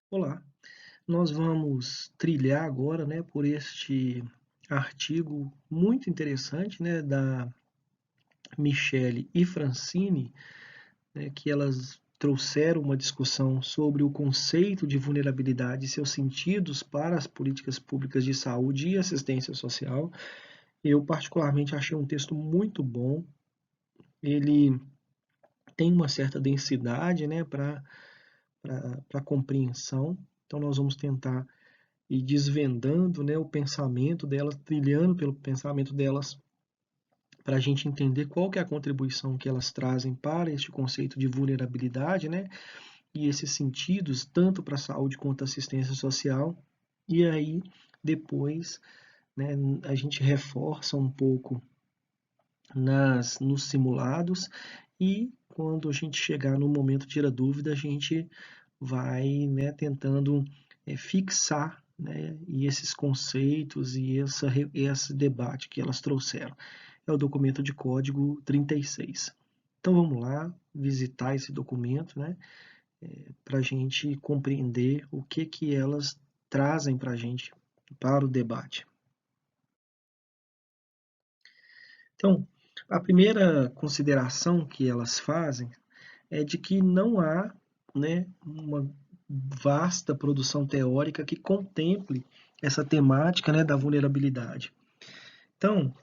Olá, nós vamos trilhar agora, né, por este artigo muito interessante, né, da Michele e Francine, né, que elas trouxeram uma discussão sobre o conceito de vulnerabilidade e seus sentidos para as políticas públicas de saúde e assistência social. Eu particularmente achei um texto muito bom. Ele tem uma certa densidade, né, para compreensão. Então nós vamos tentar e desvendando, né, o pensamento delas, trilhando pelo pensamento delas, para a gente entender qual que é a contribuição que elas trazem para este conceito de vulnerabilidade, né, e esses sentidos, tanto para a saúde quanto a assistência social. E aí, depois, né, a gente reforça um pouco nos simulados e quando a gente chegar no momento de tirar dúvida, a gente vai, né, tentando fixar, né, e esses conceitos e esse debate que elas trouxeram. É o documento de código 36. Então vamos lá visitar esse documento, né, para a gente compreender o que elas trazem para a gente para o debate. Então, a primeira consideração que elas fazem é de que não há, né, uma vasta produção teórica que contemple essa temática, né, da vulnerabilidade. Então,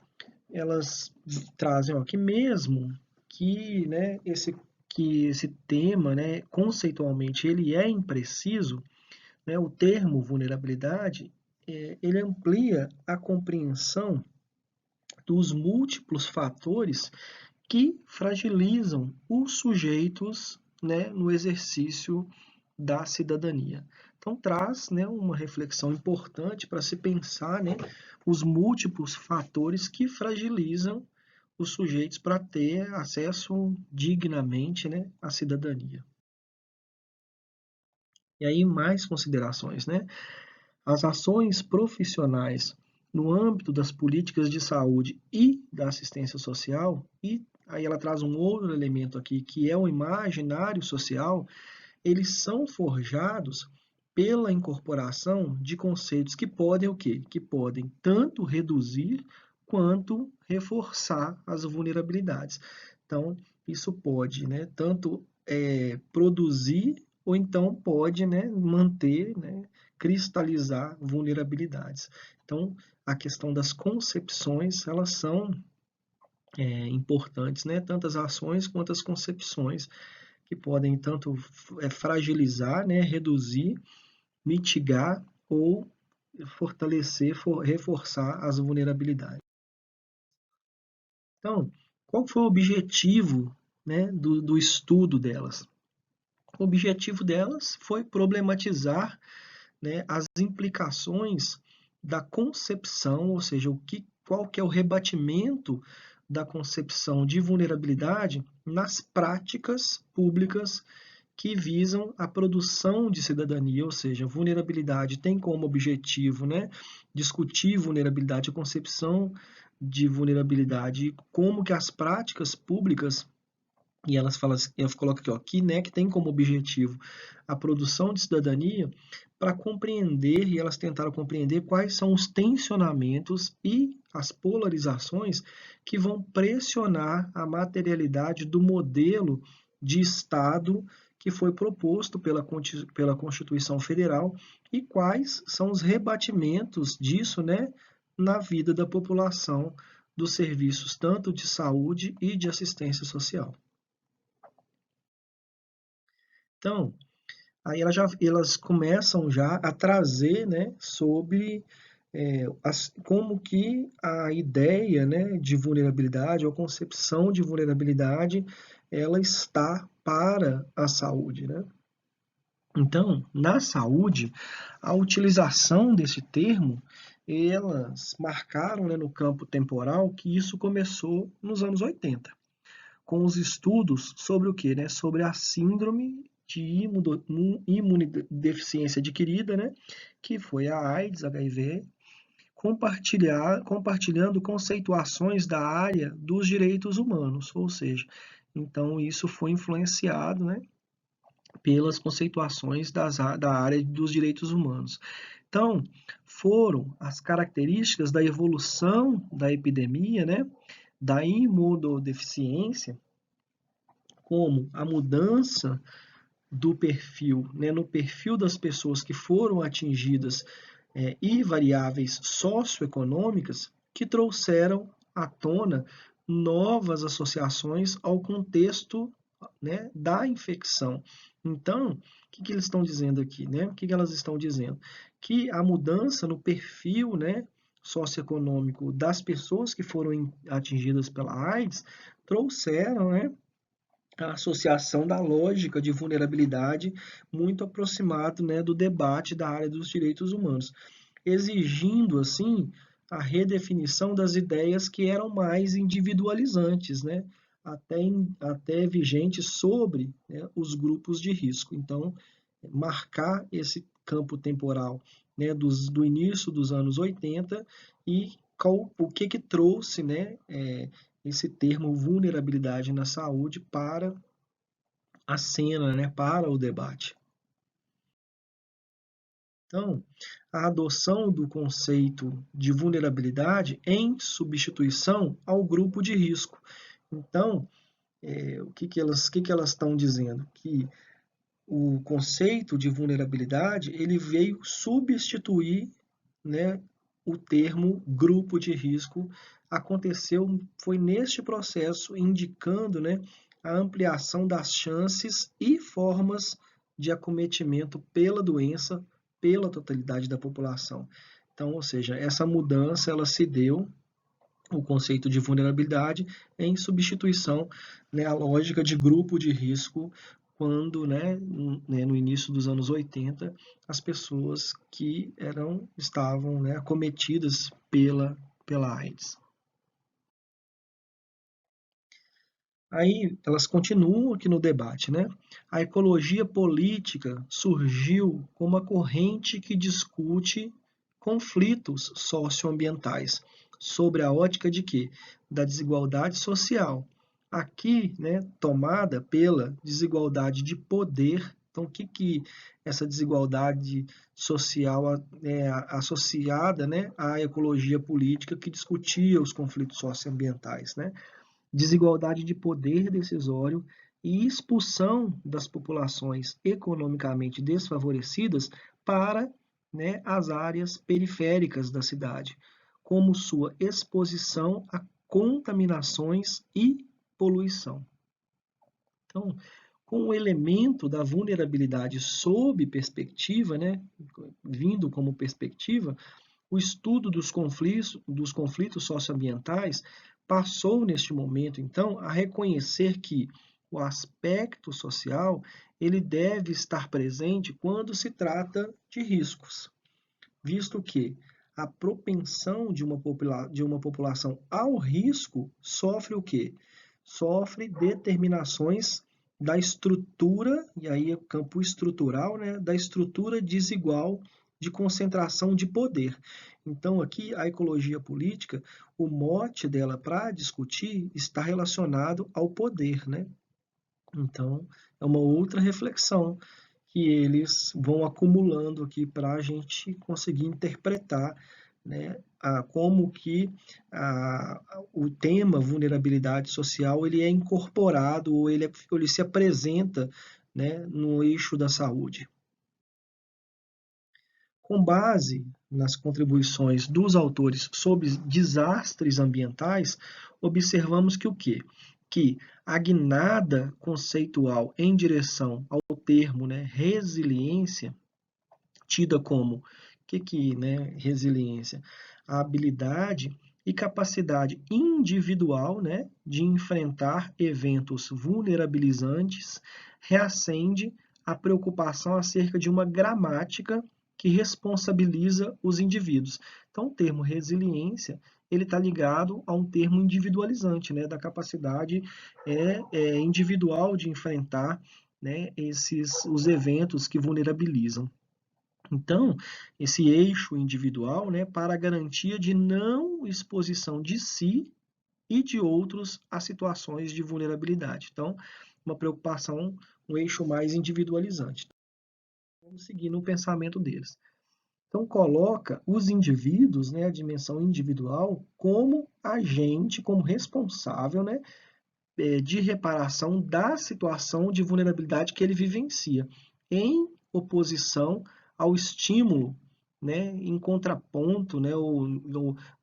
elas trazem ó, que mesmo que, né, esse tema, né, conceitualmente, ele é impreciso, né, o termo vulnerabilidade, ele amplia a compreensão dos múltiplos fatores que fragilizam os sujeitos, né, no exercício da cidadania. Então traz, né, uma reflexão importante para se pensar, né, os múltiplos fatores que fragilizam os sujeitos para ter acesso dignamente, né, à cidadania. E aí mais considerações, né? As ações profissionais no âmbito das políticas de saúde e da assistência social, e aí ela traz um outro elemento aqui, que é o imaginário social, eles são forjados pela incorporação de conceitos que podem o quê? Que podem tanto reduzir quanto reforçar as vulnerabilidades. Então, isso pode, né, tanto produzir ou então pode, né, manter, né, cristalizar vulnerabilidades. Então, a questão das concepções, elas são importantes, né, tanto as ações quanto as concepções que podem tanto fragilizar, né, reduzir, mitigar ou fortalecer, reforçar as vulnerabilidades. Então, qual foi o objetivo, né, do estudo delas? O objetivo delas foi problematizar, né, as implicações da concepção, ou seja, qual que é o rebatimento da concepção de vulnerabilidade nas práticas públicas que visam a produção de cidadania, ou seja, vulnerabilidade tem como objetivo, né, discutir vulnerabilidade, a concepção de vulnerabilidade, como que as práticas públicas, e elas colocam aqui, ó, que tem como objetivo a produção de cidadania, para compreender, e elas tentaram compreender quais são os tensionamentos e as polarizações que vão pressionar a materialidade do modelo de Estado que foi proposto pela Constituição Federal e quais são os rebatimentos disso, né, na vida da população dos serviços tanto de saúde e de assistência social. Então, aí elas começam já a trazer, né, sobre como que a ideia, né, de vulnerabilidade, ou a concepção de vulnerabilidade, ela está para a saúde, né? Então, na saúde, a utilização desse termo, elas marcaram, né, no campo temporal que isso começou nos anos 80, com os estudos sobre o quê? Né? Sobre a síndrome de imunodeficiência adquirida, né? Que foi a AIDS, HIV, compartilhando conceituações da área dos direitos humanos, ou seja, então isso foi influenciado, né, pelas conceituações da área dos direitos humanos. Então, foram as características da evolução da epidemia, né, da imunodeficiência, como a mudança do perfil, né, no perfil das pessoas que foram atingidas e variáveis socioeconômicas que trouxeram à tona novas associações ao contexto, né, da infecção. Então, o que eles estão dizendo aqui, né? O que elas estão dizendo? Que a mudança no perfil, né, socioeconômico das pessoas que foram atingidas pela AIDS trouxeram, né, a associação da lógica de vulnerabilidade muito aproximado, né, do debate da área dos direitos humanos, exigindo assim a redefinição das ideias que eram mais individualizantes, né, até vigentes sobre, né, os grupos de risco. Então, marcar esse campo temporal, né, do início dos anos 80 e o que trouxe, né, esse termo vulnerabilidade na saúde para a cena, né, para o debate. Então, a adoção do conceito de vulnerabilidade em substituição ao grupo de risco. Então, o que elas estão dizendo? Que o conceito de vulnerabilidade ele veio substituir, né, o termo grupo de risco. Foi neste processo indicando, né, a ampliação das chances e formas de acometimento pela doença pela totalidade da população. Então, ou seja, essa mudança ela se deu o conceito de vulnerabilidade em substituição, né, à lógica de grupo de risco quando, né, no início dos anos 80, as pessoas que estavam, né, acometidas pela AIDS. Aí elas continuam aqui no debate, né? A ecologia política surgiu como uma corrente que discute conflitos socioambientais sobre a ótica de quê? Da desigualdade social. Aqui, né, tomada pela desigualdade de poder. Então, o que essa desigualdade social é associada, né, à ecologia política que discutia os conflitos socioambientais, né? Desigualdade de poder decisório e expulsão das populações economicamente desfavorecidas para, né, as áreas periféricas da cidade, como sua exposição a contaminações e poluição. Então, com o elemento da vulnerabilidade sob perspectiva, né, vindo como perspectiva, o estudo dos conflitos socioambientais passou, neste momento, então, a reconhecer que o aspecto social ele deve estar presente quando se trata de riscos, visto que a propensão de uma população ao risco sofre o quê? Sofre determinações da estrutura, e aí é o campo estrutural, né, da estrutura desigual de concentração de poder. Então, aqui, a ecologia política, o mote dela para discutir está relacionado ao poder, né? Então, é uma outra reflexão que eles vão acumulando aqui para a gente conseguir interpretar, né, como que o tema vulnerabilidade social ele é incorporado ou ele se apresenta, né, no eixo da saúde. Com base nas contribuições dos autores sobre desastres ambientais, observamos que o quê? Que a guinada conceitual em direção ao termo, né, resiliência, tida como né, resiliência? A habilidade e capacidade individual, né, de enfrentar eventos vulnerabilizantes, reacende a preocupação acerca de uma gramática que responsabiliza os indivíduos. Então, o termo resiliência ele está ligado a um termo individualizante, né, da capacidade individual de enfrentar, né, os eventos que vulnerabilizam. Então, esse eixo individual, né, para a garantia de não exposição de si e de outros a situações de vulnerabilidade. Então, uma preocupação um eixo mais individualizante. Vamos seguir no pensamento deles. Então, coloca os indivíduos, né, a dimensão individual, como agente, como responsável, né, de reparação da situação de vulnerabilidade que ele vivencia, em oposição ao estímulo, né, em contraponto, né, ou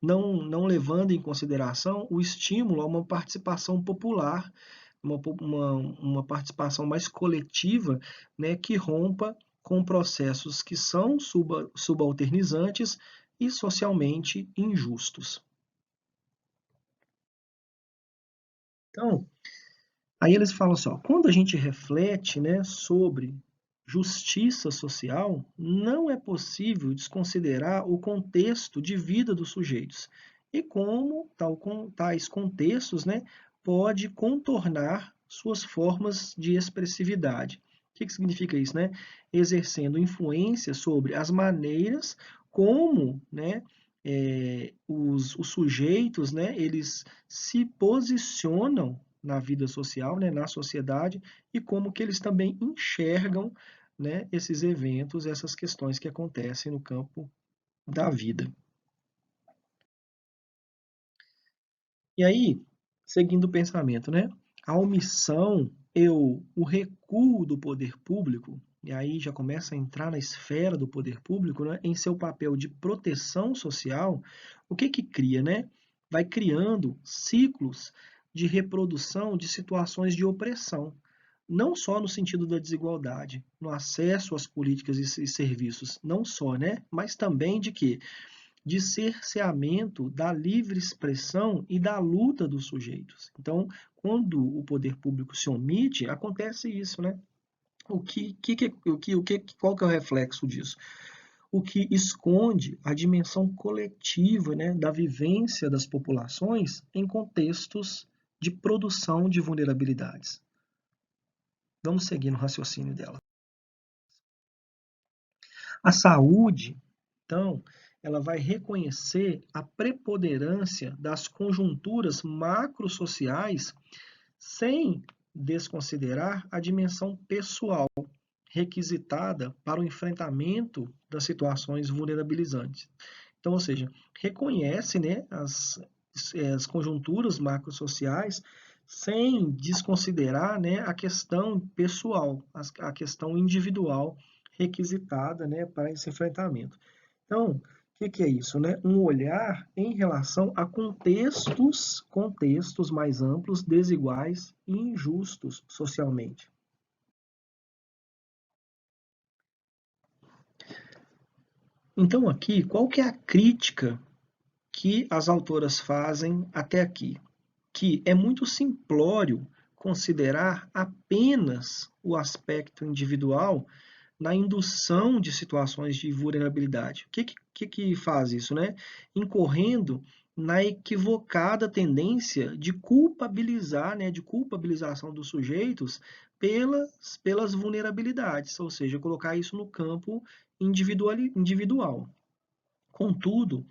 não levando em consideração o estímulo a uma participação popular, uma participação mais coletiva, né, que rompa com processos que são subalternizantes e socialmente injustos. Então, aí eles falam assim, ó, quando a gente reflete, né, sobre justiça social, não é possível desconsiderar o contexto de vida dos sujeitos e como tais contextos, né, pode contornar suas formas de expressividade. O que significa isso, né? Exercendo influência sobre as maneiras como, né, os sujeitos, né, eles se posicionam na vida social, né, na sociedade, e como que eles também enxergam, né, esses eventos, essas questões que acontecem no campo da vida. E aí, seguindo o pensamento, né, a omissão e o recuo do poder público, e aí já começa a entrar na esfera do poder público, né, em seu papel de proteção social, o que cria, né? Vai criando ciclos de reprodução de situações de opressão, não só no sentido da desigualdade, no acesso às políticas e serviços, não só, né? Mas também de que de cerceamento da livre expressão e da luta dos sujeitos. Então, quando o poder público se omite, acontece isso, né? Qual que é o reflexo disso? O que esconde a dimensão coletiva, né, da vivência das populações em contextos de produção de vulnerabilidades. Vamos seguir no raciocínio dela. A saúde, então, ela vai reconhecer a preponderância das conjunturas macrosociais sem desconsiderar a dimensão pessoal requisitada para o enfrentamento das situações vulnerabilizantes. Então, ou seja, reconhece, né, as conjunturas macrosociais sem desconsiderar, né, a questão pessoal, a questão individual requisitada, né, para esse enfrentamento. Então, o que é isso, né? Um olhar em relação a contextos mais amplos, desiguais e injustos socialmente. Então, aqui, qual que é a crítica que as autoras fazem até aqui? Que é muito simplório considerar apenas o aspecto individual na indução de situações de vulnerabilidade. O que faz isso, né? Incorrendo na equivocada tendência de culpabilizar, né, de culpabilização dos sujeitos pelas vulnerabilidades, ou seja, colocar isso no campo individual. Contudo,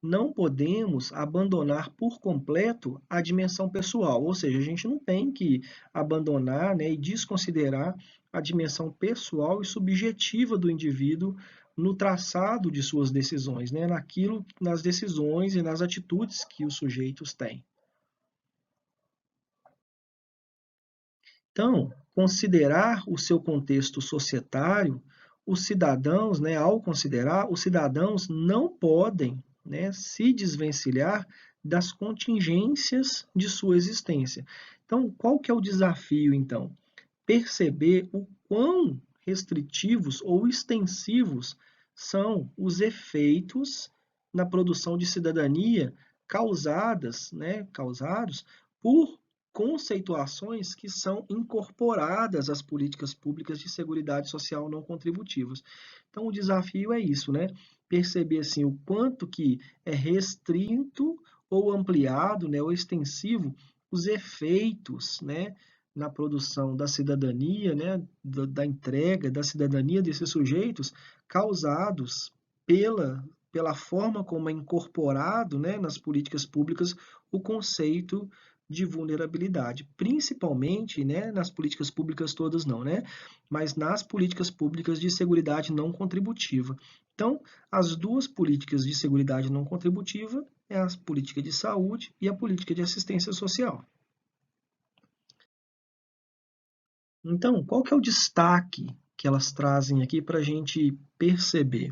não podemos abandonar por completo a dimensão pessoal, ou seja, a gente não tem que abandonar, né, e desconsiderar a dimensão pessoal e subjetiva do indivíduo no traçado de suas decisões, né, nas decisões e nas atitudes que os sujeitos têm. Então, considerar o seu contexto societário, os cidadãos, né, ao considerar, os cidadãos não podem, né, se desvencilhar das contingências de sua existência. Então, qual que é o desafio, então? Perceber o quão restritivos ou extensivos são os efeitos na produção de cidadania causados por conceituações que são incorporadas às políticas públicas de seguridade social não contributivas. Então, o desafio é isso, né? Perceber assim, o quanto que é restrito ou ampliado, né, ou extensivo os efeitos, né, na produção da cidadania, né, da entrega da cidadania desses sujeitos causados pela forma como é incorporado, né, nas políticas públicas o conceito de vulnerabilidade, principalmente, né, nas políticas públicas todas não, né, mas nas políticas públicas de seguridade não contributiva. Então, as duas políticas de seguridade não contributiva é a política de saúde e a política de assistência social. Então, qual que é o destaque que elas trazem aqui para a gente perceber?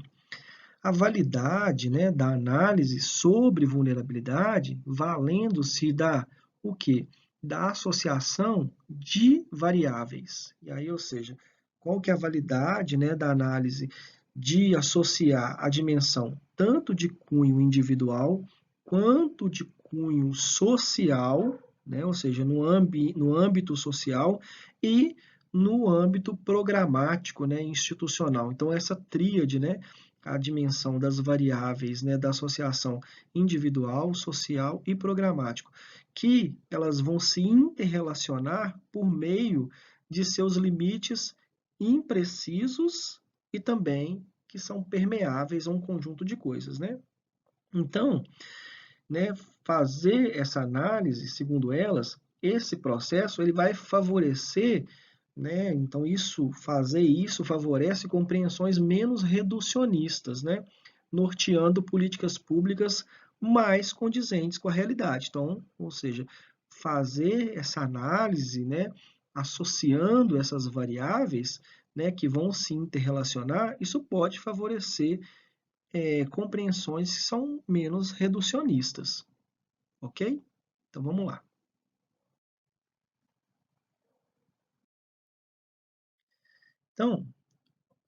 A validade, né, da análise sobre vulnerabilidade, valendo-se da o quê? Da associação de variáveis. E aí, ou seja, qual que é a validade, né, da análise de associar a dimensão tanto de cunho individual quanto de cunho social, né, ou seja, no âmbito social e no âmbito programático, né, institucional. Então, essa tríade, né, a dimensão das variáveis, né, da associação individual, social e programático, que elas vão se interrelacionar por meio de seus limites imprecisos e também que são permeáveis a um conjunto de coisas, né? Então, né, fazer essa análise, segundo elas, esse processo ele vai favorecer, né, então fazer isso favorece compreensões menos reducionistas, né, norteando políticas públicas mais condizentes com a realidade. Então, ou seja, fazer essa análise, né, associando essas variáveis, né, que vão se interrelacionar, isso pode favorecer compreensões que são menos reducionistas, ok? Então vamos lá. Então,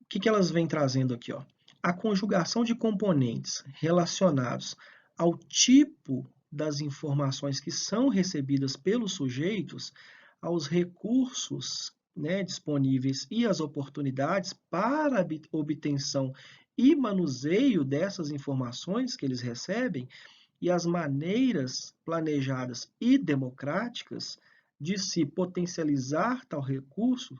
o que elas vêm trazendo aqui? Ó? A conjugação de componentes relacionados ao tipo das informações que são recebidas pelos sujeitos, aos recursos, né, disponíveis e às oportunidades para a obtenção e manuseio dessas informações que eles recebem, e as maneiras planejadas e democráticas de se potencializar tal recurso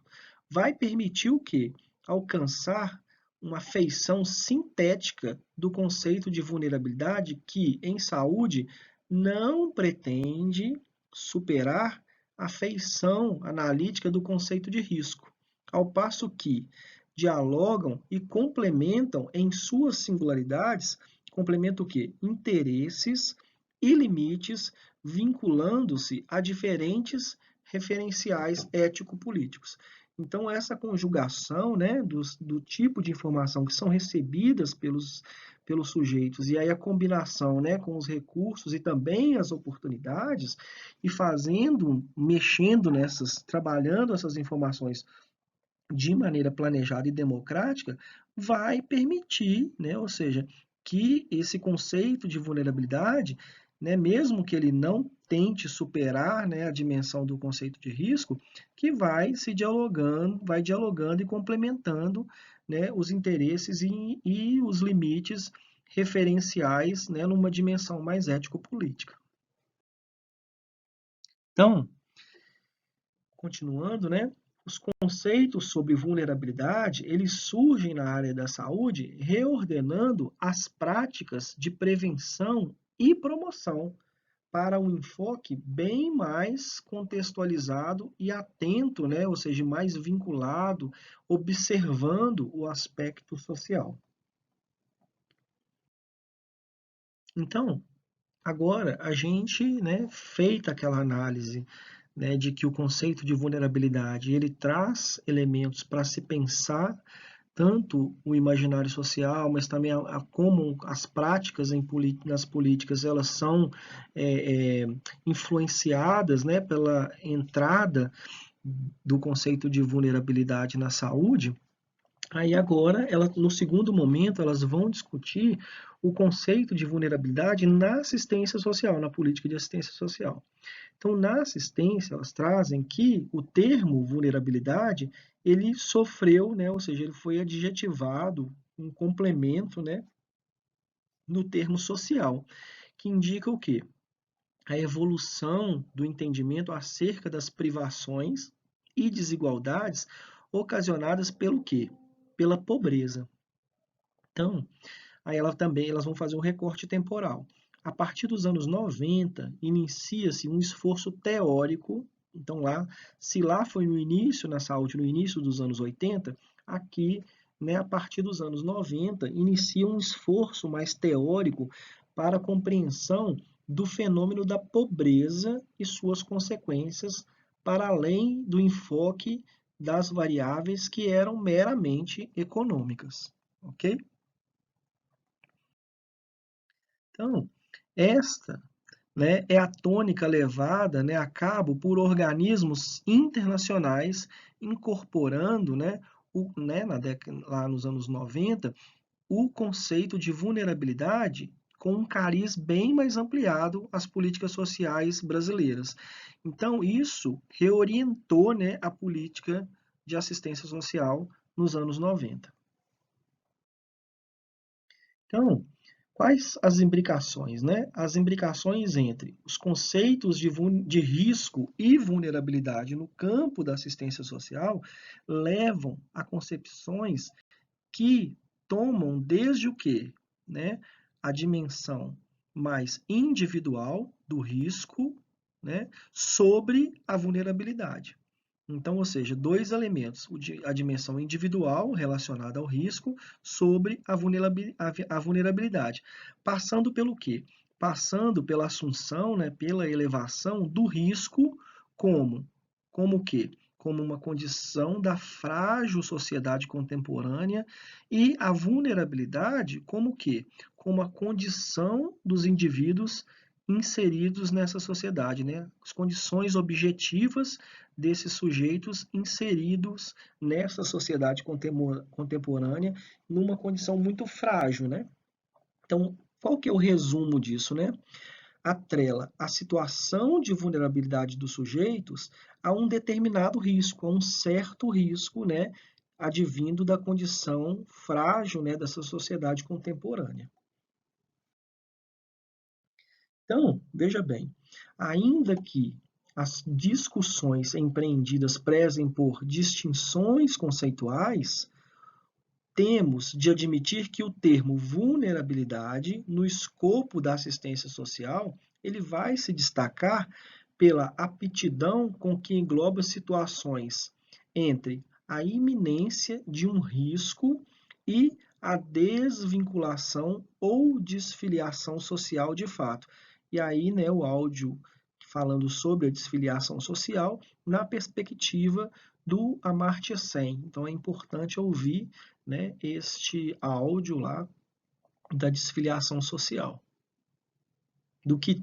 vai permitir o quê? Alcançar uma feição sintética do conceito de vulnerabilidade que, em saúde, não pretende superar a feição analítica do conceito de risco, ao passo que dialogam e complementam em suas singularidades, complementa o quê? Interesses e limites vinculando-se a diferentes referenciais ético-políticos. Então, essa conjugação, né, do tipo de informação que são recebidas pelos sujeitos, e aí a combinação, né, com os recursos e também as oportunidades, e mexendo nessas, trabalhando essas informações de maneira planejada e democrática, vai permitir, né, ou seja, que esse conceito de vulnerabilidade, né, mesmo que ele não tente superar, né, a dimensão do conceito de risco, que vai dialogando e complementando, né, os interesses e os limites referenciais, né, numa dimensão mais ético-política. Então, continuando, né? Os conceitos sobre vulnerabilidade, eles surgem na área da saúde, reordenando as práticas de prevenção e promoção para um enfoque bem mais contextualizado e atento, né? Ou seja, mais vinculado, observando o aspecto social. Então, agora, a gente, né, feita aquela análise, né, de que o conceito de vulnerabilidade ele traz elementos para se pensar tanto o imaginário social, mas também como as práticas nas políticas elas são influenciadas, né, pela entrada do conceito de vulnerabilidade na saúde. Aí agora, no segundo momento, elas vão discutir o conceito de vulnerabilidade na assistência social, na política de assistência social. Então, na assistência, elas trazem que o termo vulnerabilidade, ele sofreu, né, ou seja, ele foi adjetivado, um complemento, né, no termo social, que indica o quê? A evolução do entendimento acerca das privações e desigualdades ocasionadas pelo quê? Pela pobreza. Então, aí elas vão fazer um recorte temporal. A partir dos anos 90, inicia-se um esforço teórico. Então, se lá foi no início, na saúde, no início dos anos 80, aqui, né, a partir dos anos 90, inicia um esforço mais teórico para a compreensão do fenômeno da pobreza e suas consequências, para além do enfoque das variáveis que eram meramente econômicas, ok? Então, esta, né, é a tônica levada, né, a cabo por organismos internacionais, incorporando, né, lá nos anos 90, o conceito de vulnerabilidade com um cariz bem mais ampliado às políticas sociais brasileiras. Então, isso reorientou, né, a política de assistência social nos anos 90. Então, quais as imbricações, né? As imbricações entre os conceitos de risco e vulnerabilidade no campo da assistência social levam a concepções que tomam desde o quê? Né? A dimensão mais individual do risco, né? Sobre a vulnerabilidade. Então, ou seja, dois elementos, a dimensão individual relacionada ao risco sobre a vulnerabilidade. Passando pelo quê? Passando pela assunção, né, pela elevação do risco como, como o quê? Como uma condição da frágil sociedade contemporânea e a vulnerabilidade como o quê? Como a condição dos indivíduos inseridos nessa sociedade, né? As condições objetivas desses sujeitos inseridos nessa sociedade contemporânea numa condição muito frágil, né? Então, qual que é o resumo disso, né? Atrela a situação de vulnerabilidade dos sujeitos a um determinado risco, a um certo risco, né? Advindo da condição frágil, né? Dessa sociedade contemporânea. Então, veja bem, ainda que as discussões empreendidas prezem por distinções conceituais, temos de admitir que o termo vulnerabilidade, no escopo da assistência social, ele vai se destacar pela aptidão com que engloba situações entre a iminência de um risco e a desvinculação ou desfiliação social de fato. E aí, né, o áudio falando sobre a desfiliação social na perspectiva do Amartya Sen. Então é importante ouvir, né, este áudio lá da desfiliação social. Do que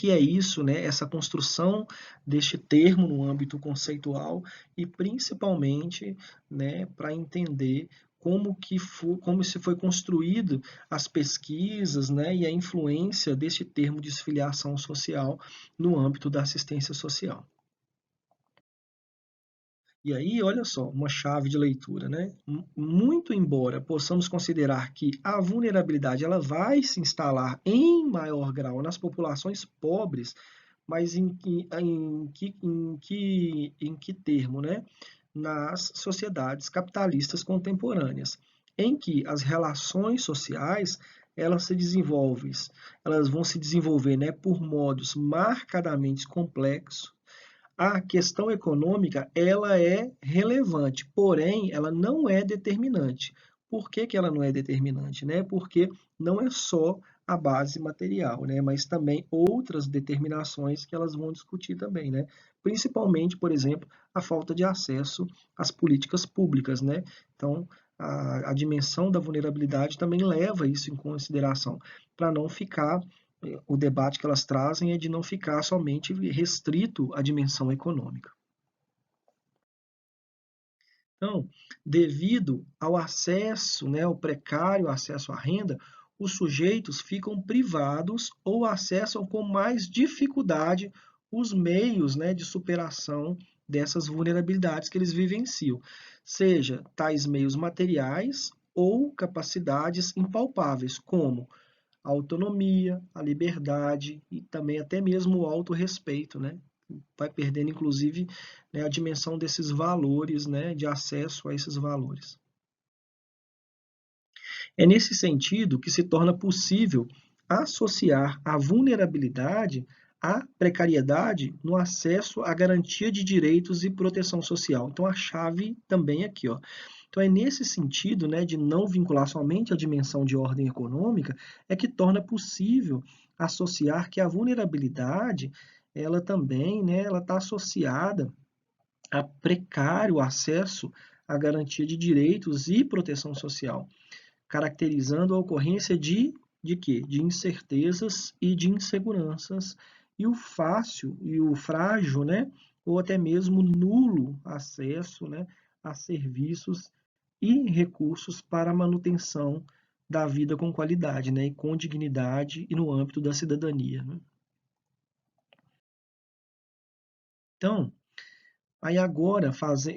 é isso, né, essa construção deste termo no âmbito conceitual e principalmente, né, para entender como se foi construído as pesquisas, né, e a influência deste termo desfiliação social no âmbito da assistência social. E aí, olha só, uma chave de leitura, né? Muito embora possamos considerar que a vulnerabilidade ela vai se instalar em maior grau nas populações pobres, mas em que termo, né? Nas sociedades capitalistas contemporâneas, em que as relações sociais elas vão se desenvolver, né, por modos marcadamente complexos. A questão econômica, ela é relevante, porém, ela não é determinante. Por que que ela não é determinante, né? Porque não é só a base material, né? Mas também outras determinações que elas vão discutir também, né? Principalmente, por exemplo, a falta de acesso às políticas públicas, né? Então, a dimensão da vulnerabilidade também leva isso em consideração, para não ficar o debate que elas trazem é de não ficar somente restrito à dimensão econômica. Então, devido ao acesso, né, ao precário acesso à renda, os sujeitos ficam privados ou acessam com mais dificuldade os meios, né, de superação dessas vulnerabilidades que eles vivenciam, seja tais meios materiais ou capacidades impalpáveis, como a autonomia, a liberdade e também até mesmo o autorrespeito, né? Vai perdendo, inclusive, né, a dimensão desses valores, né, de acesso a esses valores. É nesse sentido que se torna possível associar a vulnerabilidade à precariedade no acesso à garantia de direitos e proteção social. Então, a chave também aqui, ó. Então, é nesse sentido, né, de não vincular somente a dimensão de ordem econômica, é que torna possível associar que a vulnerabilidade, ela também, né, ela está associada a precário acesso à garantia de direitos e proteção social, caracterizando a ocorrência de quê? De incertezas e de inseguranças, e o fácil e o frágil, né, ou até mesmo nulo acesso, né, a serviços e recursos para a manutenção da vida com qualidade, né, e com dignidade e no âmbito da cidadania, né? Então, aí agora,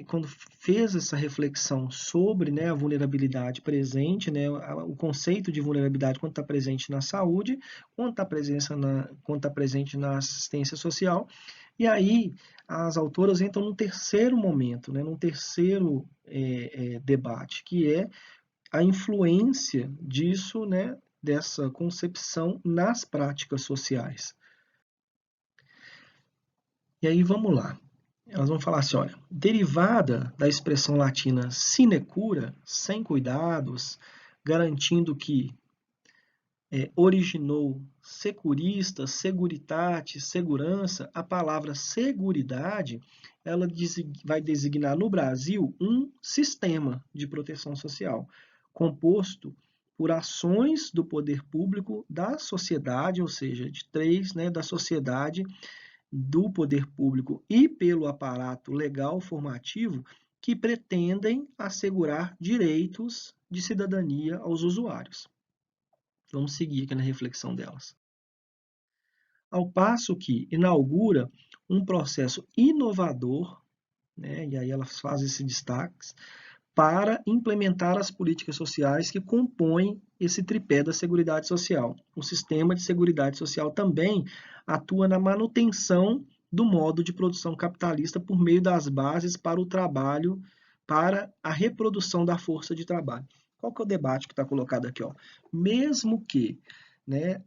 quando fez essa reflexão sobre, né, a vulnerabilidade presente, né, o conceito de vulnerabilidade quando está presente na saúde, quando está presente na assistência social, e aí as autoras entram num terceiro momento, né, num terceiro debate, que é a influência disso, né, dessa concepção nas práticas sociais. E aí vamos lá. Elas vão falar assim, olha, derivada da expressão latina sinecura, sem cuidados, garantindo que originou securista, seguritate, segurança, a palavra seguridade, ela vai designar no Brasil um sistema de proteção social, composto por ações do poder público, da sociedade, ou seja, de três, né, da sociedade, do poder público e pelo aparato legal formativo que pretendem assegurar direitos de cidadania aos usuários. Vamos seguir aqui na reflexão delas. Ao passo que inaugura um processo inovador, né, e aí elas fazem esse destaque, para implementar as políticas sociais que compõem esse tripé da Seguridade Social. O sistema de Seguridade Social também atua na manutenção do modo de produção capitalista por meio das bases para o trabalho, para a reprodução da força de trabalho. Qual que é o debate que está colocado aqui? Ó? Mesmo que, né,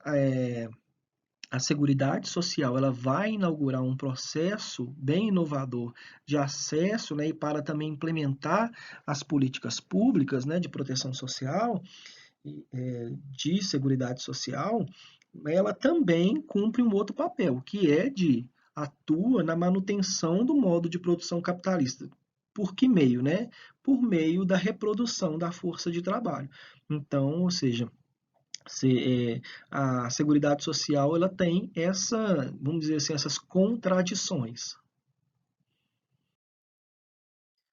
a Seguridade Social ela vai inaugurar um processo bem inovador de acesso, né, e para também implementar as políticas públicas, né, de proteção social, de seguridade social, ela também cumpre um outro papel, que é de atua na manutenção do modo de produção capitalista. Por que meio, né? Por meio da reprodução da força de trabalho. Então, ou seja, a Seguridade Social ela tem vamos dizer assim, essas contradições.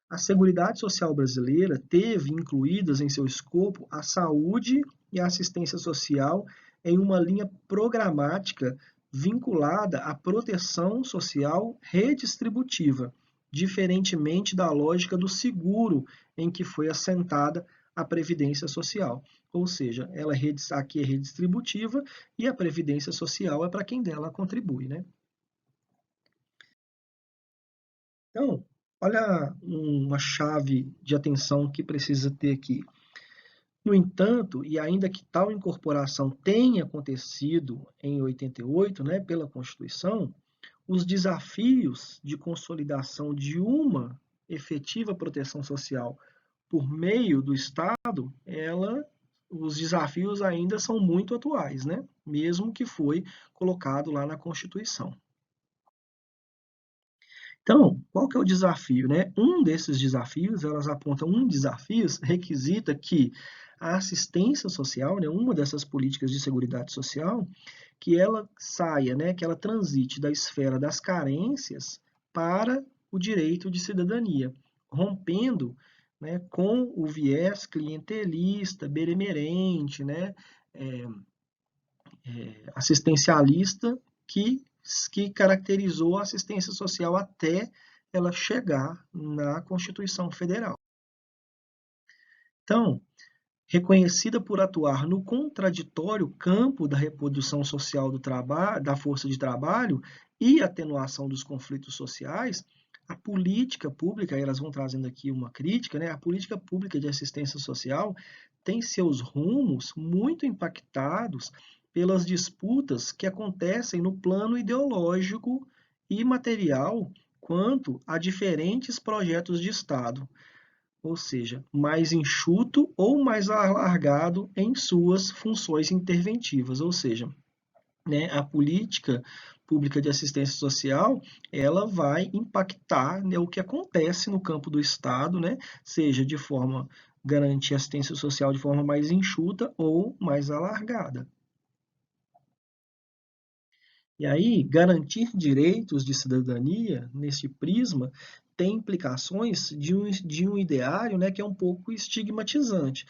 A Seguridade Social brasileira teve incluídas em seu escopo a saúde e a assistência social em uma linha programática vinculada à proteção social redistributiva, diferentemente da lógica do seguro em que foi assentada a Previdência Social. Ou seja, ela aqui é redistributiva e a Previdência Social é para quem dela contribui, né? Então, olha uma chave de atenção que precisa ter aqui. No entanto, e ainda que tal incorporação tenha acontecido em 88, né, pela Constituição, os desafios de consolidação de uma efetiva proteção social por meio do Estado, os desafios ainda são muito atuais, né? Mesmo que foi colocado lá na Constituição. Então, qual que é o desafio, né? Um desses desafios, elas apontam um desafio, requisita que a assistência social, né, uma dessas políticas de seguridade social, que ela saia, né, que ela transite da esfera das carências para o direito de cidadania, rompendo, né, com o viés clientelista, benemerente, né, é, assistencialista que caracterizou a assistência social até ela chegar na Constituição Federal. Então, reconhecida por atuar no contraditório campo da reprodução social do trabalho, da força de trabalho e atenuação dos conflitos sociais, a política pública, elas vão trazendo aqui uma crítica, né? A política pública de assistência social tem seus rumos muito impactados pelas disputas que acontecem no plano ideológico e material quanto a diferentes projetos de Estado, ou seja, mais enxuto ou mais alargado em suas funções interventivas, ou seja, né, a política pública de assistência social, ela vai impactar, né, o que acontece no campo do Estado, né, seja de forma garantir assistência social de forma mais enxuta ou mais alargada. E aí, garantir direitos de cidadania, nesse prisma, tem implicações de um ideário, né, que é um pouco estigmatizante,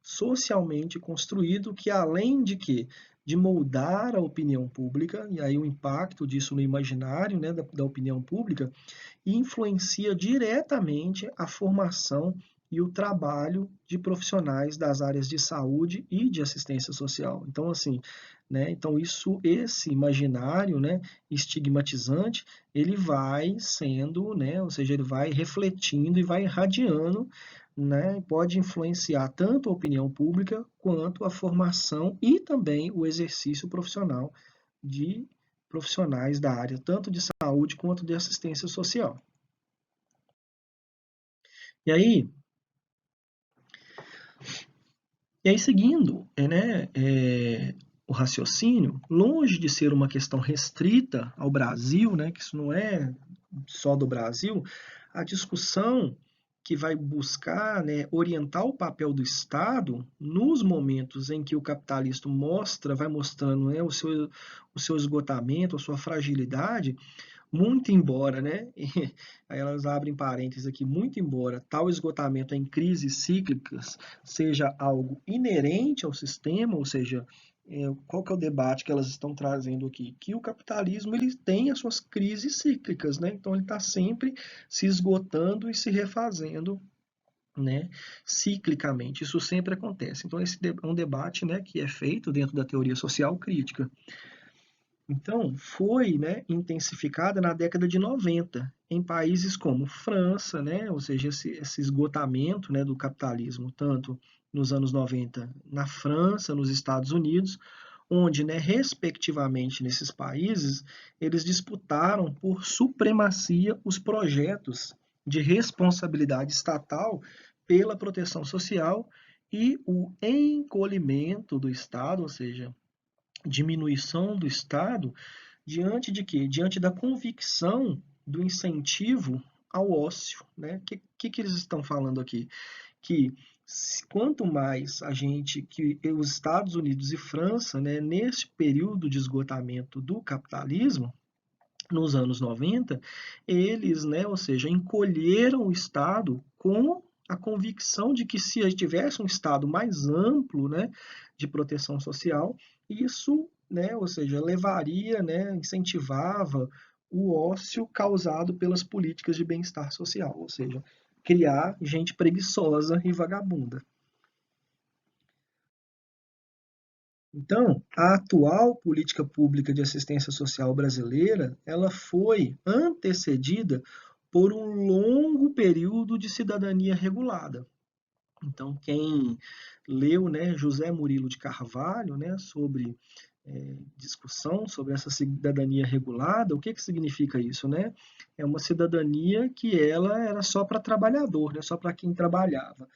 socialmente construído, que além de que de moldar a opinião pública, e aí o impacto disso no imaginário, né, da opinião pública, influencia diretamente a formação e o trabalho de profissionais das áreas de saúde e de assistência social. Então, assim, né, então esse imaginário, né, estigmatizante, ele vai sendo, né, ou seja, ele vai refletindo e vai irradiando, né, pode influenciar tanto a opinião pública quanto a formação e também o exercício profissional de profissionais da área, tanto de saúde quanto de assistência social. E aí, seguindo, o raciocínio, longe de ser uma questão restrita ao Brasil, né, que isso não é só do Brasil, a discussão que vai buscar, né, orientar o papel do Estado nos momentos em que o capitalismo vai mostrando, né, o seu esgotamento, a sua fragilidade, muito embora, né, aí elas abrem parênteses aqui, muito embora tal esgotamento em crises cíclicas seja algo inerente ao sistema, ou seja, qual que é o debate que elas estão trazendo aqui? Que o capitalismo ele tem as suas crises cíclicas, né? Então ele está sempre se esgotando e se refazendo, né, ciclicamente. Isso sempre acontece. Então esse é um debate, né, que é feito dentro da teoria social crítica. Então, foi, né, intensificada na década de 90, em países como França, né, ou seja, esse esgotamento, né, do capitalismo, tanto nos anos 90 na França, nos Estados Unidos, onde, né, respectivamente nesses países, eles disputaram por supremacia os projetos de responsabilidade estatal pela proteção social e o encolhimento do Estado, ou seja, diminuição do Estado, diante de quê? Diante da convicção do incentivo ao ócio, né? Que eles estão falando aqui? Que quanto mais que os Estados Unidos e França, né, nesse período de esgotamento do capitalismo, nos anos 90, eles, né, ou seja, encolheram o Estado com a convicção de que se tivesse um Estado mais amplo, né, de proteção social, isso, né, ou seja, levaria, né, incentivava o ócio causado pelas políticas de bem-estar social, ou seja, criar gente preguiçosa e vagabunda. Então, a atual política pública de assistência social brasileira, ela foi antecedida por um longo período de cidadania regulada. Então, quem leu, né, José Murilo de Carvalho, né, sobre discussão sobre essa cidadania regulada, o que significa isso, né? É uma cidadania que ela era só para trabalhador, né, só para quem trabalhava.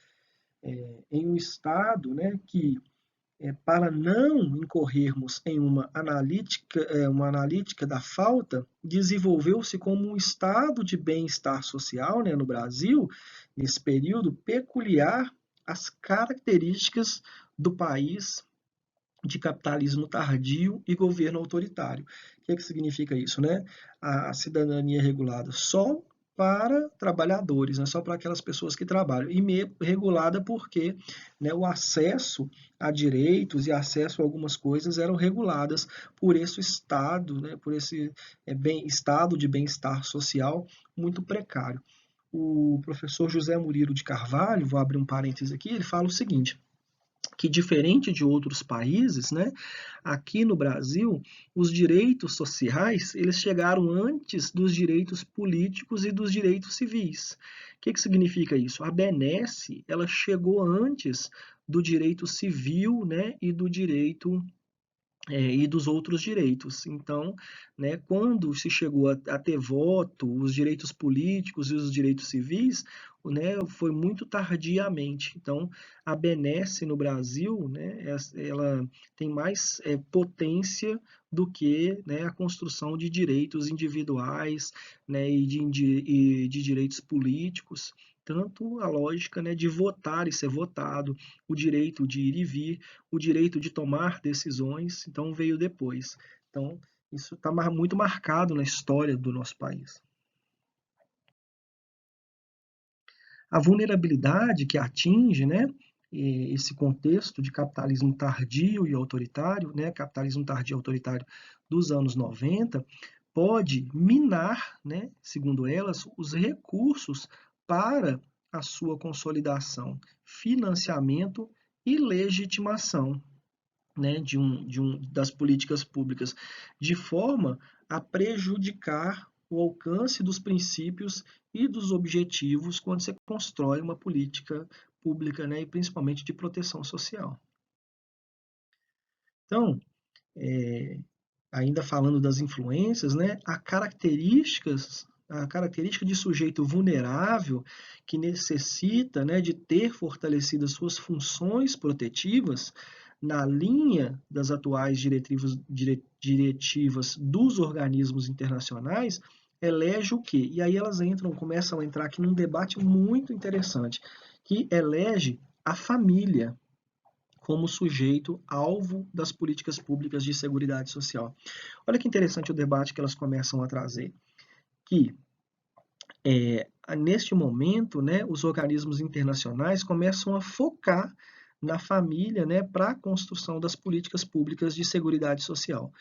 Em um estado, né, que para não incorrermos em uma analítica da falta, desenvolveu-se como um estado de bem-estar social, né, no Brasil, nesse período, peculiar às características do país de capitalismo tardio e governo autoritário. O que significa isso, né? A cidadania regulada só para trabalhadores, né? Só para aquelas pessoas que trabalham, e regulada porque, né, o acesso a direitos e acesso a algumas coisas eram reguladas por esse estado, né, por esse estado de bem-estar social muito precário. O professor José Murilo de Carvalho, vou abrir um parênteses aqui, ele fala o seguinte: que diferente de outros países, né, aqui no Brasil, os direitos sociais, eles chegaram antes dos direitos políticos e dos direitos civis. O que significa isso? A benesse, ela chegou antes do direito civil, né, e do direito e dos outros direitos. Então, né, quando se chegou a ter voto, os direitos políticos e os direitos civis, né, foi muito tardiamente. Então, a benesse no Brasil, né, ela tem mais potência do que, né, a construção de direitos individuais, né, e de direitos políticos, tanto a lógica, né, de votar e ser votado, o direito de ir e vir, o direito de tomar decisões, então veio depois. Então, isso está muito marcado na história do nosso país. A vulnerabilidade que atinge, né, esse contexto de capitalismo tardio e autoritário, né, capitalismo tardio e autoritário dos anos 90, pode minar, né, segundo elas, os recursos para a sua consolidação, financiamento e legitimação, né, das políticas públicas, de forma a prejudicar o alcance dos princípios e dos objetivos quando você constrói uma política pública, né, e principalmente de proteção social. Então, é, ainda falando das influências, né, a característica de sujeito vulnerável que necessita, né, de ter fortalecidas suas funções protetivas na linha das atuais diretivas dos organismos internacionais, elege o quê? E aí elas começam a entrar aqui num debate muito interessante, que elege a família como sujeito alvo das políticas públicas de seguridade social. Olha que interessante o debate que elas começam a trazer, que neste momento, né, os organismos internacionais começam a focar na família, né, para a construção das políticas públicas de seguridade social.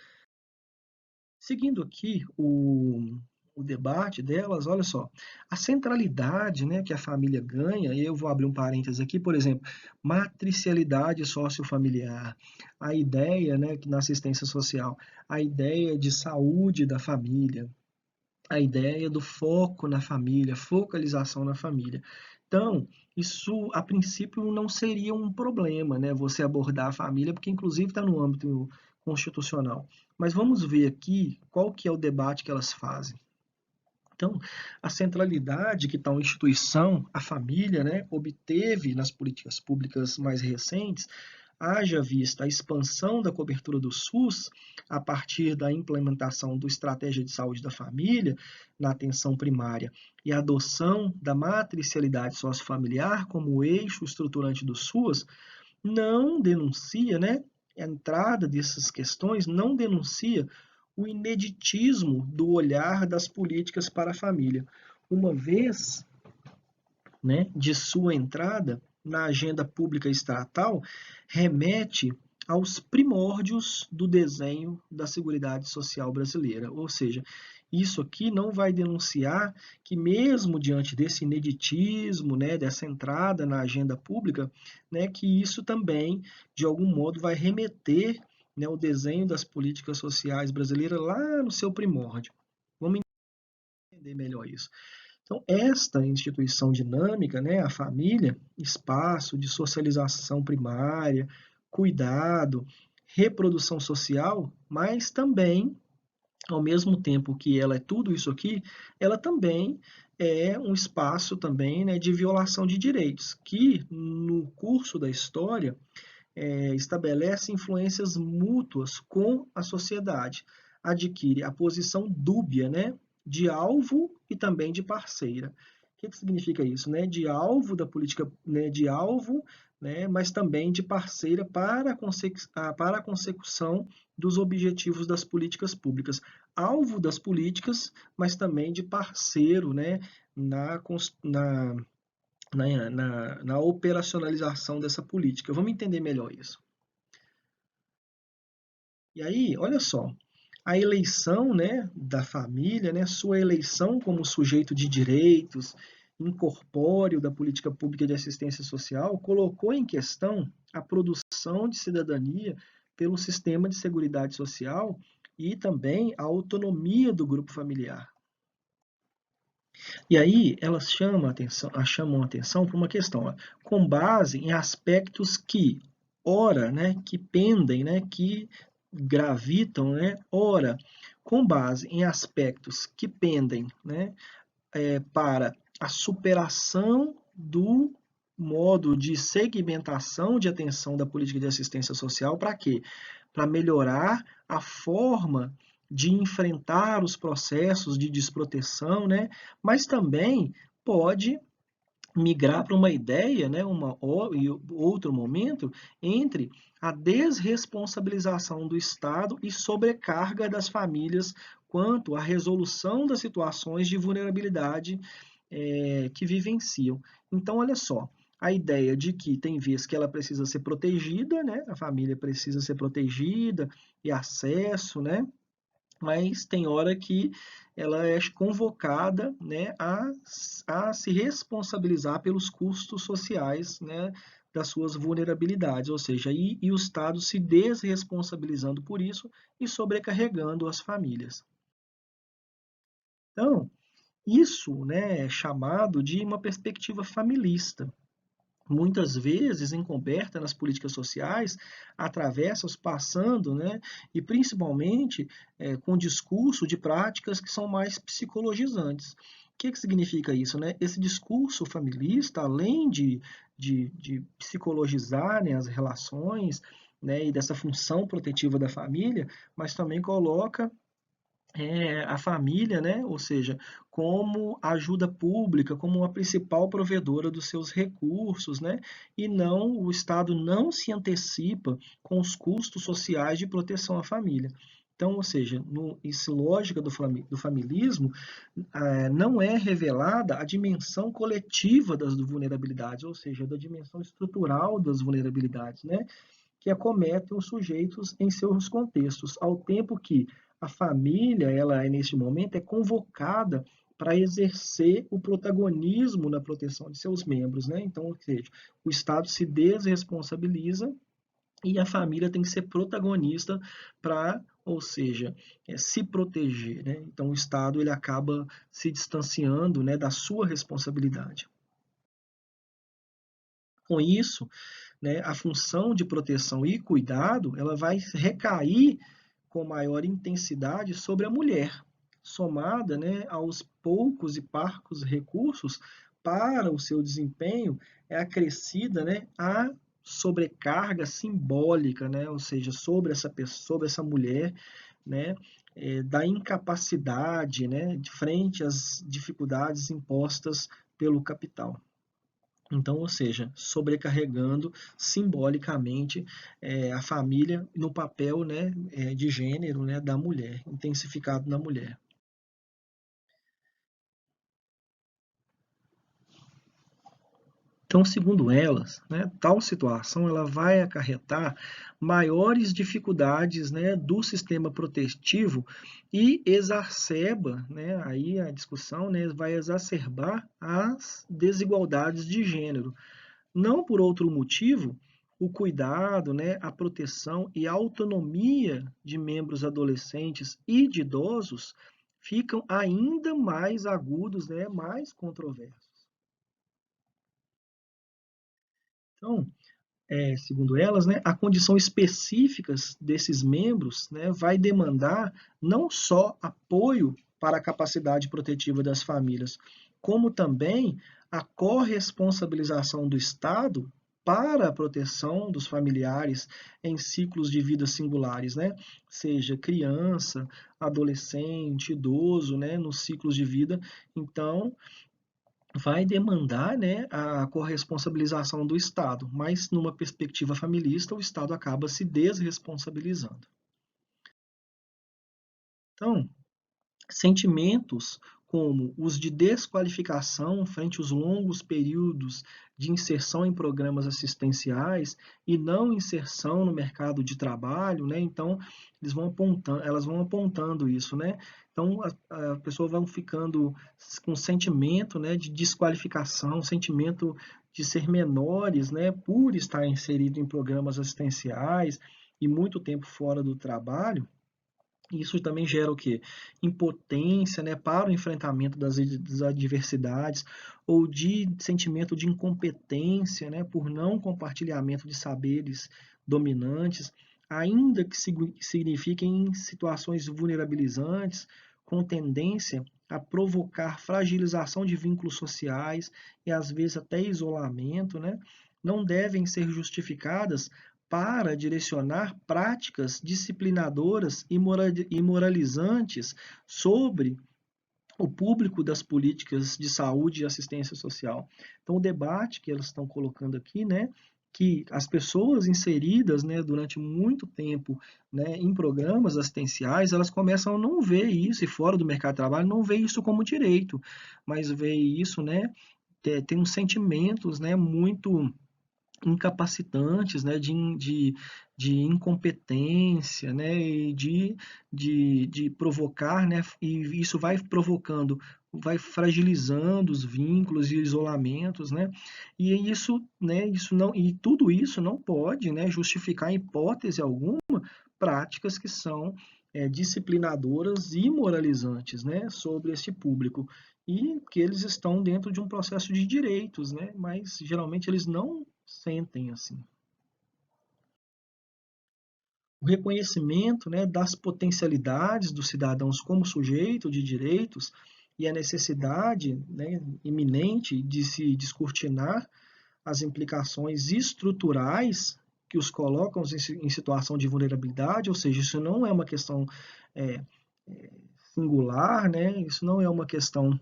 Seguindo aqui o debate delas, olha só, a centralidade, né, que a família ganha, eu vou abrir um parênteses aqui, por exemplo, matricialidade sociofamiliar, a ideia, né, que na assistência social, a ideia de saúde da família, a ideia do foco na família, focalização na família. Então, isso a princípio não seria um problema, né? Você abordar a família, porque inclusive está no âmbito constitucional. Mas vamos ver aqui qual que é o debate que elas fazem. Então, a centralidade que tal instituição, a família, né, obteve nas políticas públicas mais recentes, haja vista a expansão da cobertura do SUS a partir da implementação do Estratégia de Saúde da Família na atenção primária e a adoção da matricialidade sociofamiliar como eixo estruturante do SUS, não denuncia, né, a entrada dessas questões não denuncia o ineditismo do olhar das políticas para a família, uma vez, né, de sua entrada na agenda pública estatal, remete aos primórdios do desenho da Seguridade Social brasileira. Ou seja, isso aqui não vai denunciar que mesmo diante desse ineditismo, né, dessa entrada na agenda pública, né, que isso também, de algum modo, vai remeter, né, o desenho das políticas sociais brasileiras lá no seu primórdio. Vamos entender melhor isso. Então, esta instituição dinâmica, né, a família, espaço de socialização primária, cuidado, reprodução social, mas também, ao mesmo tempo que ela é tudo isso aqui, ela também é um espaço também, né, de violação de direitos, que no curso da história estabelece influências mútuas com a sociedade, adquire a posição dúbia, né, de alvo e também de parceira. O que significa isso? Né? De alvo da política, né, de alvo, né, mas também de parceira para a consecução dos objetivos das políticas públicas. Alvo das políticas, mas também de parceiro, né, na na operacionalização dessa política. Vamos entender melhor isso. E aí, olha só, a eleição, né, da família, né, sua eleição como sujeito de direitos, incorpóreo da política pública de assistência social, colocou em questão a produção de cidadania pelo sistema de seguridade social e também a autonomia do grupo familiar. E aí elas chamam a atenção para uma questão, ó, com base em aspectos que, ora, né, que pendem, né, que gravitam, né, ora, com base em aspectos que pendem, né, para a superação do modo de segmentação de atenção da política de assistência social, para quê? Para melhorar a forma de enfrentar os processos de desproteção, né? Mas também pode migrar para uma ideia, né, e outro momento, entre a desresponsabilização do Estado e sobrecarga das famílias quanto à resolução das situações de vulnerabilidade que vivenciam. Então, olha só, a ideia de que tem vezes que ela precisa ser protegida, né, a família precisa ser protegida e acesso, né, mas tem hora que ela é convocada, né, a se responsabilizar pelos custos sociais, né, das suas vulnerabilidades, ou seja, e o Estado se desresponsabilizando por isso e sobrecarregando as famílias. Então, isso, né, é chamado de uma perspectiva familista. Muitas vezes encoberta nas políticas sociais, atravessa-os passando, né, e principalmente com discurso de práticas que são mais psicologizantes. O que significa isso? Né? Esse discurso familista, além de psicologizar, né, as relações, né, e dessa função protetiva da família, mas também coloca a família, né, ou seja, como ajuda pública, como uma principal provedora dos seus recursos, né, e não, o Estado não se antecipa com os custos sociais de proteção à família. Então, ou seja, essa lógica do familismo, não é revelada a dimensão coletiva das vulnerabilidades, ou seja, da dimensão estrutural das vulnerabilidades, né, que acometem os sujeitos em seus contextos, ao tempo que a família, ela neste momento é convocada para exercer o protagonismo na proteção de seus membros, né? Então, ou seja, o Estado se desresponsabiliza e a família tem que ser protagonista para, ou seja, se proteger, né? Então, o Estado ele acaba se distanciando, né, da sua responsabilidade. Com isso, né, a função de proteção e cuidado, ela vai recair com maior intensidade sobre a mulher, somada, né, aos poucos e parcos recursos para o seu desempenho, é acrescida, né, a sobrecarga simbólica, né, ou seja, sobre essa pessoa, sobre essa mulher, né, da incapacidade, né, de frente às dificuldades impostas pelo capital. Então, ou seja, sobrecarregando simbolicamente a família no papel, né, de gênero, né, da mulher, intensificado na mulher. Então, segundo elas, né, tal situação ela vai acarretar maiores dificuldades, né, do sistema protetivo e exacerba, né, aí a discussão, né, vai exacerbar as desigualdades de gênero. Não por outro motivo, o cuidado, né, a proteção e a autonomia de membros adolescentes e de idosos ficam ainda mais agudos, né, mais controversos. Então, segundo elas, né, a condição específica desses membros, né, vai demandar não só apoio para a capacidade protetiva das famílias, como também a corresponsabilização do Estado para a proteção dos familiares em ciclos de vida singulares, né? Seja criança, adolescente, idoso, né, nos ciclos de vida. Então, vai demandar, né, a corresponsabilização do Estado, mas numa perspectiva familista, o Estado acaba se desresponsabilizando. Então, sentimentos como os de desqualificação frente aos longos períodos de inserção em programas assistenciais e não inserção no mercado de trabalho, né? Então, elas vão apontando isso, né? Então, a pessoa vai ficando com sentimento, né, de desqualificação, sentimento de ser menores, né, por estar inserido em programas assistenciais e muito tempo fora do trabalho. Isso também gera o quê? Impotência, né, para o enfrentamento das adversidades ou de sentimento de incompetência, né, por não compartilhamento de saberes dominantes, ainda que signifiquem situações vulnerabilizantes, com tendência a provocar fragilização de vínculos sociais e às vezes até isolamento, né, não devem ser justificadas para direcionar práticas disciplinadoras e moralizantes sobre o público das políticas de saúde e assistência social. Então, o debate que elas estão colocando aqui, né, que as pessoas inseridas, né, durante muito tempo, né, em programas assistenciais, elas começam a não ver isso, e fora do mercado de trabalho, não ver isso como direito, mas ver isso, né, tem uns sentimentos, né, muito incapacitantes, né, de incompetência, né, e de provocar, né, e isso vai provocando, vai fragilizando os vínculos e isolamentos, né, e isso, né, isso não, e tudo isso não pode, né, justificar em hipótese alguma práticas que são disciplinadoras e moralizantes, né, sobre esse público e que eles estão dentro de um processo de direitos, né, mas geralmente eles não sentem assim. O reconhecimento, né, das potencialidades dos cidadãos como sujeito de direitos e a necessidade, né, iminente de se descortinar as implicações estruturais que os colocam em situação de vulnerabilidade, ou seja, isso não é uma questão é, singular, né, isso não é uma questão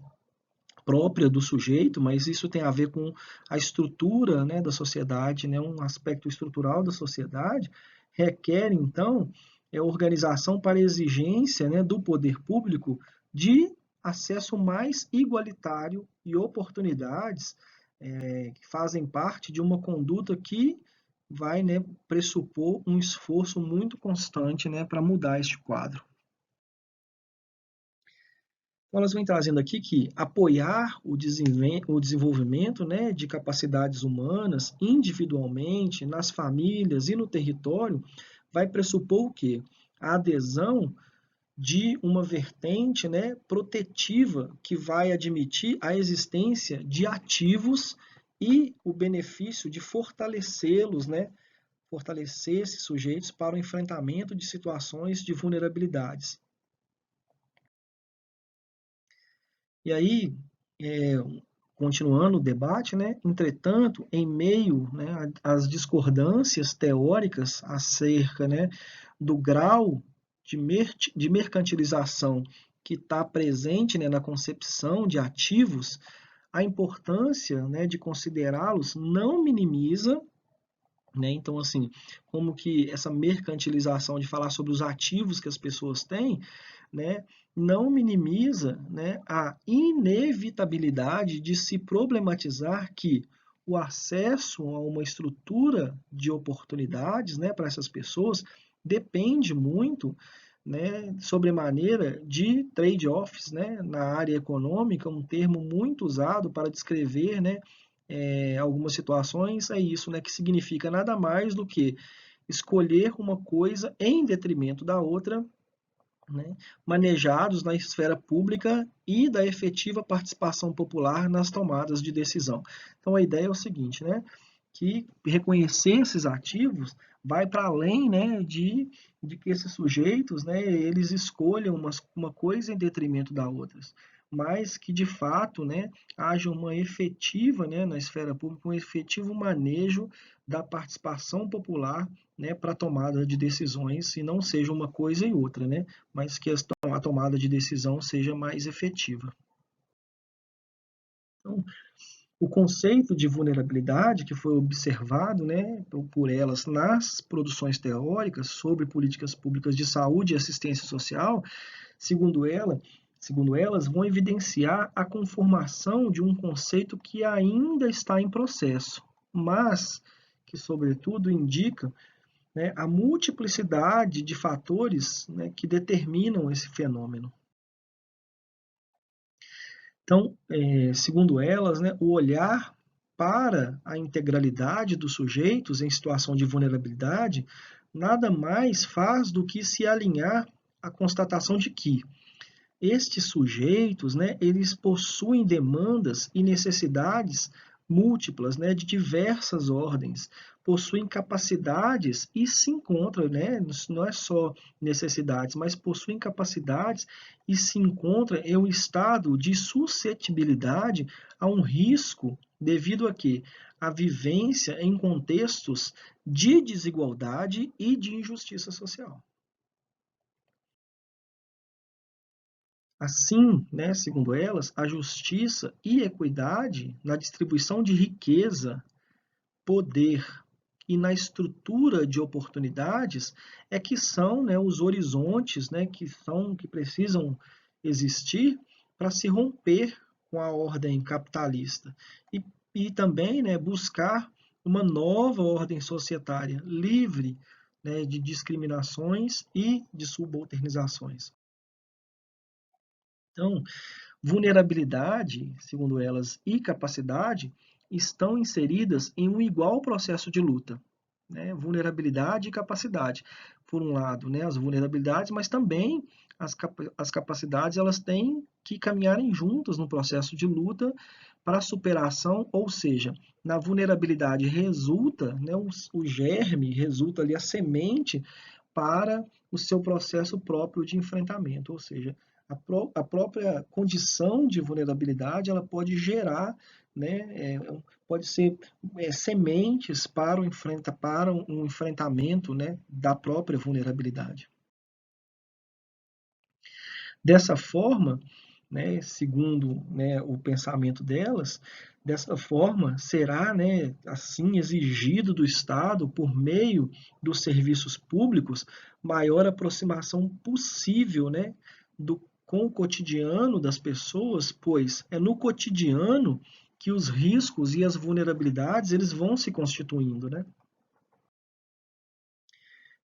própria do sujeito, mas isso tem a ver com a estrutura, né, da sociedade, né, um aspecto estrutural da sociedade, requer, então, organização para exigência, né, do poder público de acesso mais igualitário e oportunidades que fazem parte de uma conduta que vai, né, pressupor um esforço muito constante, né, para mudar este quadro. Então, elas vêm trazendo aqui que apoiar o desenvolvimento, né, de capacidades humanas individualmente, nas famílias e no território, vai pressupor o quê? A adesão de uma vertente, né, protetiva que vai admitir a existência de ativos e o benefício de fortalecê-los, né, fortalecer esses sujeitos para o enfrentamento de situações de vulnerabilidades. E aí, é, continuando o debate, né, entretanto, em meio, né, às discordâncias teóricas acerca, né, do grau de mercantilização que está presente, né, na concepção de ativos, a importância, né, de considerá-los não minimiza, né, então, assim, como que essa mercantilização de falar sobre os ativos que as pessoas têm, né, não minimiza, né, a inevitabilidade de se problematizar que o acesso a uma estrutura de oportunidades, né, para essas pessoas depende muito, né, sobremaneira de trade-offs, né, na área econômica, um termo muito usado para descrever, né, algumas situações, é isso, né, que significa nada mais do que escolher uma coisa em detrimento da outra, né, manejados na esfera pública e da efetiva participação popular nas tomadas de decisão. Então, a ideia é o seguinte, né, que reconhecer esses ativos vai para além, né, de que esses sujeitos, né, eles escolham uma coisa em detrimento da outra, mas que, de fato, né, haja uma efetiva, né, na esfera pública, um efetivo manejo da participação popular, né, para a tomada de decisões, e não seja uma coisa e outra, né, mas que a tomada de decisão seja mais efetiva. Então, o conceito de vulnerabilidade que foi observado, né, por elas nas produções teóricas sobre políticas públicas de saúde e assistência social, segundo elas, vão evidenciar a conformação de um conceito que ainda está em processo, mas que, sobretudo, indica, né, a multiplicidade de fatores, né, que determinam esse fenômeno. Então, segundo elas, né, o olhar para a integralidade dos sujeitos em situação de vulnerabilidade nada mais faz do que se alinhar à constatação de que estes sujeitos, né, eles possuem demandas e necessidades múltiplas, né, de diversas ordens, possuem capacidades e se encontram, né, não é só necessidades, mas possuem capacidades e se encontram em um estado de suscetibilidade a um risco devido a quê? A vivência em contextos de desigualdade e de injustiça social. Assim, né, segundo elas, a justiça e equidade na distribuição de riqueza, poder e na estrutura de oportunidades é que são, né, os horizontes, né, que precisam existir para se romper com a ordem capitalista e também, né, buscar uma nova ordem societária livre, né, de discriminações e de subalternizações. Então, vulnerabilidade, segundo elas, e capacidade estão inseridas em um igual processo de luta, né? Vulnerabilidade e capacidade. Por um lado, né, as vulnerabilidades, mas também as capacidades, elas têm que caminharem juntas no processo de luta para a superação, ou seja, na vulnerabilidade resulta, né, o germe, resulta ali a semente para o seu processo próprio de enfrentamento, ou seja, a própria condição de vulnerabilidade ela pode gerar, né, pode ser sementes para para um enfrentamento, né, da própria vulnerabilidade. Dessa forma, né, segundo, né, o pensamento delas, dessa forma será, né, assim exigido do Estado, por meio dos serviços públicos, maior aproximação possível, né, com o cotidiano das pessoas, pois é no cotidiano que os riscos e as vulnerabilidades eles vão se constituindo, né?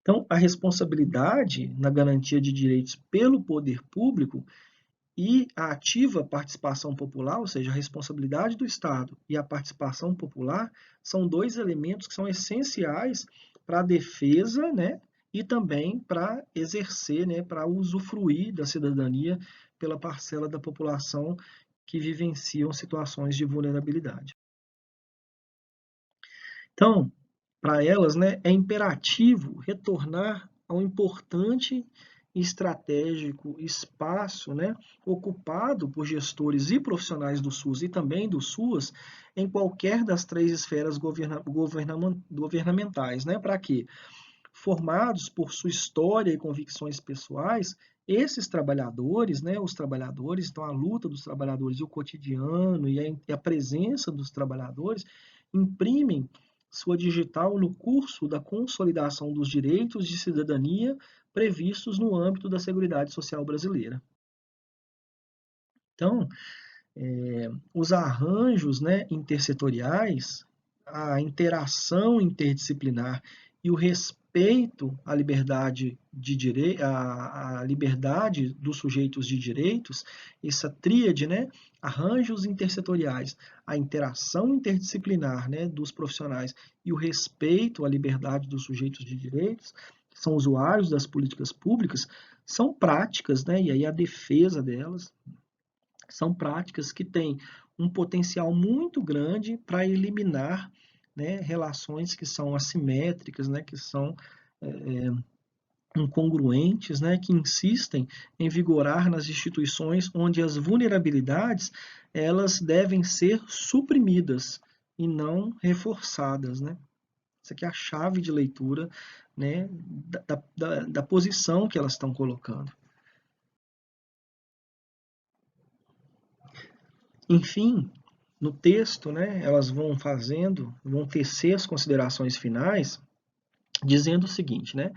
Então, a responsabilidade na garantia de direitos pelo poder público e a ativa participação popular, ou seja, a responsabilidade do Estado e a participação popular, são dois elementos que são essenciais para a defesa, né, e também para exercer, né, para usufruir da cidadania pela parcela da população que vivenciam situações de vulnerabilidade. Então, para elas, né, é imperativo retornar ao importante e estratégico espaço, né, ocupado por gestores e profissionais do SUS e também do SUAS em qualquer das três esferas governamentais, né, para quê? Formados por sua história e convicções pessoais, esses trabalhadores, né, os trabalhadores, então a luta dos trabalhadores e o cotidiano e a presença dos trabalhadores imprimem sua digital no curso da consolidação dos direitos de cidadania previstos no âmbito da Seguridade Social brasileira. Então, os arranjos, né, intersetoriais, a interação interdisciplinar e o respeito à liberdade à liberdade dos sujeitos de direitos, essa tríade, né, arranjos intersetoriais, a interação interdisciplinar, né, dos profissionais e o respeito à liberdade dos sujeitos de direitos, que são usuários das políticas públicas, são práticas, né, e aí a defesa delas são práticas que têm um potencial muito grande para eliminar, né, relações que são assimétricas, né, que são incongruentes, né, que insistem em vigorar nas instituições onde as vulnerabilidades elas devem ser suprimidas e não reforçadas, né? Isso aqui é a chave de leitura, né, da posição que elas estão colocando. Enfim, no texto, né, elas vão tecer as considerações finais, dizendo o seguinte, né,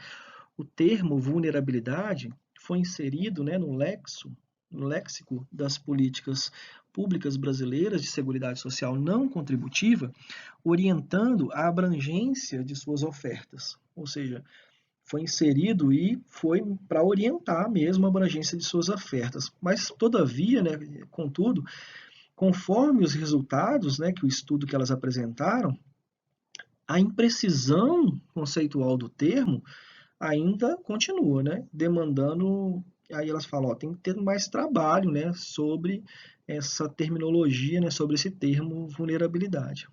o termo vulnerabilidade foi inserido, né, no léxico das políticas públicas brasileiras de seguridade social não contributiva, orientando a abrangência de suas ofertas, ou seja, foi inserido e foi para orientar mesmo a abrangência de suas ofertas. Mas, todavia, né, contudo, conforme os resultados, né, que o estudo que elas apresentaram, a imprecisão conceitual do termo ainda continua, né, demandando, aí elas falam, ó, tem que ter mais trabalho, né, sobre essa terminologia, né, sobre esse termo vulnerabilidade.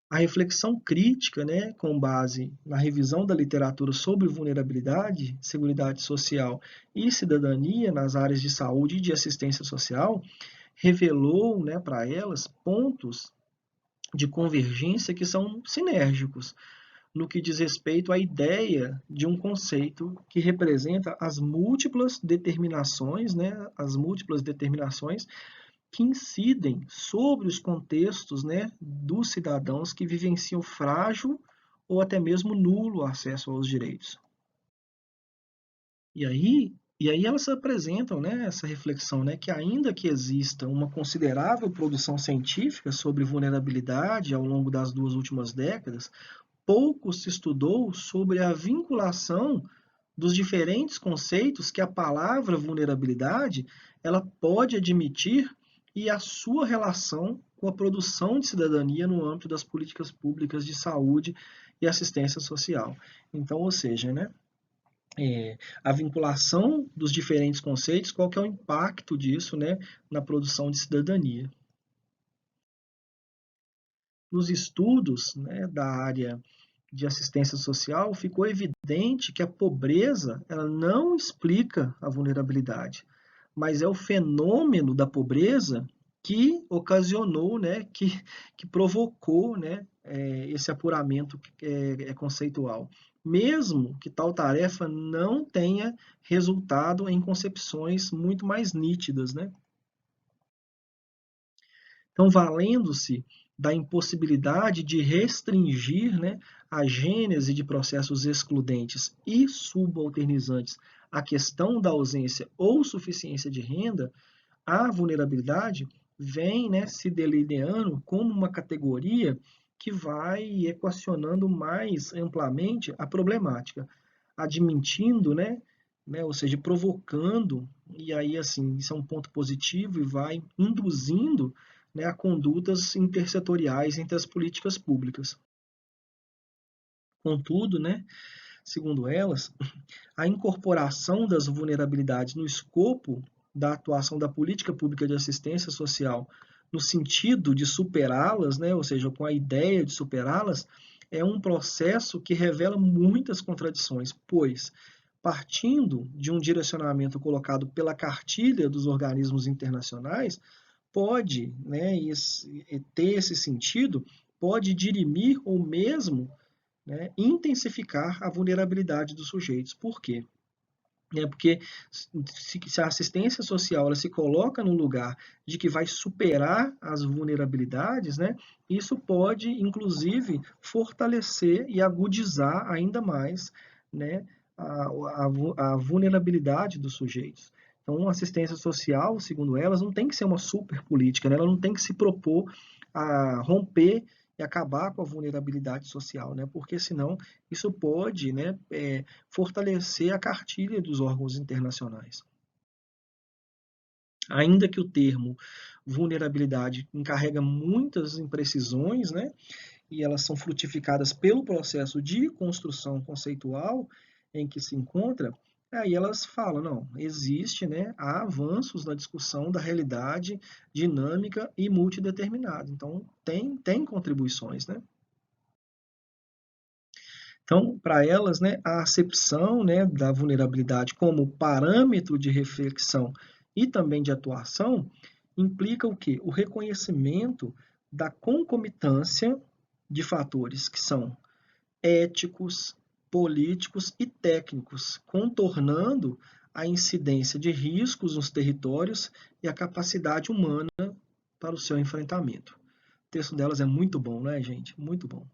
A reflexão crítica, né, com base na revisão da literatura sobre vulnerabilidade, seguridade social e cidadania nas áreas de saúde e de assistência social, revelou, né, para elas pontos de convergência que são sinérgicos no que diz respeito à ideia de um conceito que representa as múltiplas determinações, né, as múltiplas determinações que incidem sobre os contextos, né, dos cidadãos que vivenciam frágil ou até mesmo nulo acesso aos direitos. E aí elas apresentam, né, essa reflexão, né, que ainda que exista uma considerável produção científica sobre vulnerabilidade ao longo das 2 últimas décadas, pouco se estudou sobre a vinculação dos diferentes conceitos que a palavra vulnerabilidade ela pode admitir e a sua relação com a produção de cidadania no âmbito das políticas públicas de saúde e assistência social. Então, ou seja, né, a vinculação dos diferentes conceitos, qual que é o impacto disso, né, na produção de cidadania. Nos estudos, né, da área de assistência social, ficou evidente que a pobreza ela não explica a vulnerabilidade, mas é o fenômeno da pobreza que ocasionou, né, que provocou, né, esse apuramento conceitual. Mesmo que tal tarefa não tenha resultado em concepções muito mais nítidas, né? Então, valendo-se da impossibilidade de restringir, né, a gênese de processos excludentes e subalternizantes à questão da ausência ou suficiência de renda, a vulnerabilidade vem, né, se delineando como uma categoria que vai equacionando mais amplamente a problemática, admitindo, ou seja, provocando, e aí assim, isso é um ponto positivo e vai induzindo, né, a condutas intersetoriais entre as políticas públicas. Contudo, né, segundo elas, a incorporação das vulnerabilidades no escopo da atuação da política pública de assistência social, no sentido de superá-las, né, ou seja, com a ideia de superá-las, é um processo que revela muitas contradições, pois, partindo de um direcionamento colocado pela cartilha dos organismos internacionais, pode, né, ter esse sentido, pode dirimir ou mesmo, né, intensificar a vulnerabilidade dos sujeitos. Por quê? Porque se a assistência social ela se coloca no lugar de que vai superar as vulnerabilidades, né, isso pode, inclusive, fortalecer e agudizar ainda mais, né, a vulnerabilidade dos sujeitos. Então, a assistência social, segundo elas, não tem que ser uma super política, né, ela não tem que se propor a romper e acabar com a vulnerabilidade social, né, porque senão isso pode, né, fortalecer a cartilha dos órgãos internacionais. Ainda que o termo vulnerabilidade encarrega muitas imprecisões, né, e elas são frutificadas pelo processo de construção conceitual em que se encontra, aí elas falam, não, existe, né, há avanços na discussão da realidade dinâmica e multideterminada. Então, tem contribuições, né? Então, para elas, né, a acepção, né, da vulnerabilidade como parâmetro de reflexão e também de atuação implica o quê? O reconhecimento da concomitância de fatores que são éticos, políticos e técnicos, contornando a incidência de riscos nos territórios e a capacidade humana para o seu enfrentamento. O texto delas é muito bom, né, gente? Muito bom.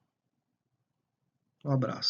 Um abraço.